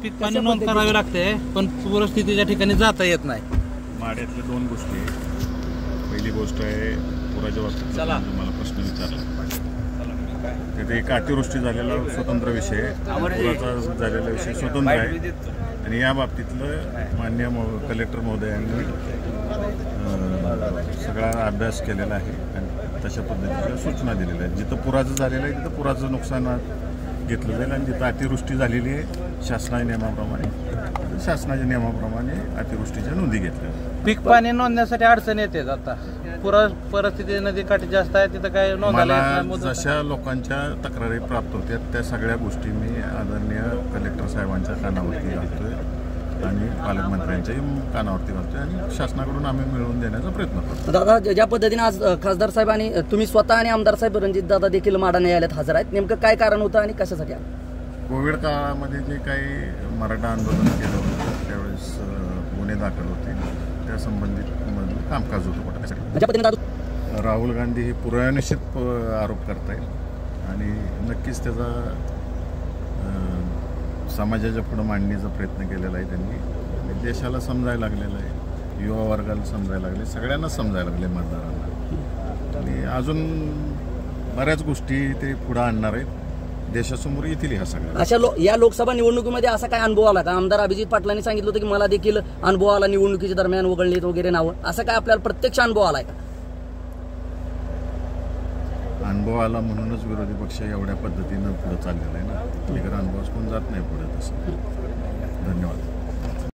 पीक पाणी नोंद करावी लागते, पण पूरस्थितीच्या ठिकाणी जाता येत नाही. माड्यातल्या दोन गोष्टी. पहिली गोष्ट आहे पुराच्या बाबतीत तुम्हाला प्रश्न विचारला. त्यात एक अतिवृष्टी झालेला स्वतंत्र विषय आहे, पुराचा झालेला विषय स्वतंत्र आहे. आणि या बाबतीतलं माननीय कलेक्टर महोदयांनी सगळा अभ्यास केलेला आहे आणि तशा पद्धतीच्या सूचना दिलेल्या आहेत. जिथं पुराचं झालेलं आहे तिथं पुराचं नुकसान घेतलं जाईल आणि जिथं अतिवृष्टी झालेली आहे शासनाच्या नियमाप्रमाणे अतिवृष्टीच्या नोंदी घेतल्या. पीक पाणी नोंदण्यासाठी अडचण येते. आता पुरा परिस्थिती नदी काठी जास्त आहे, तिथं काय नोंदायला जशा लोकांच्या तक्रारी प्राप्त होत्या त्या सगळ्या गोष्टी मी आदरणीय कलेक्टर साहेबांच्या कानावरती घालतोय आणि पालकमंत्र्यांच्याही कानावरती घालतोय आणि शासनाकडून आम्ही मिळवून देण्याचा प्रयत्न करतो. दादा, ज्या पद्धतीने आज खासदार साहेब आणि तुम्ही स्वतः आणि आमदार साहेब रणजित दादा देखील माडा न्यायालयात हजर आहेत, नेमकं काय कारण होतं आणि कशासाठी? कोविड काळामध्ये जे काही मराठा आंदोलन केलं होतं त्यावेळेस गुन्हे दाखल होते, त्या संबंधित कामकाज होतं. राहुल गांधी हे पुराव्यानिश्चित आरोप करतायत आणि नक्कीच त्याचा समाजाच्या पुढे मांडण्याचा प्रयत्न केलेला आहे त्यांनी. देशाला समजायला लागलेलं आहे, युवा वर्गाला समजायला लागले, सगळ्यांनाच समजायला लागले, मतदारांना. आणि अजून बऱ्याच गोष्टी ते पुढे आणणार आहेत, देशासमोर येतील ह्या सगळ्या. अशा या लोकसभा निवडणुकीमध्ये असा काय अनुभव आला का? आमदार अभिजित पाटलांनी सांगितलं होतं की मला देखील अनुभव आला निवडणुकीच्या दरम्यान वगळलीत वगैरे नावं, असं काय आपल्याला प्रत्यक्ष अनुभव आलाय का? अनुभव आला म्हणूनच विरोधी पक्ष एवढ्या पद्धतीनं पुढे चाललेला आहे ना. अनुभवास कोण जात नाही पुढे तसं. धन्यवाद.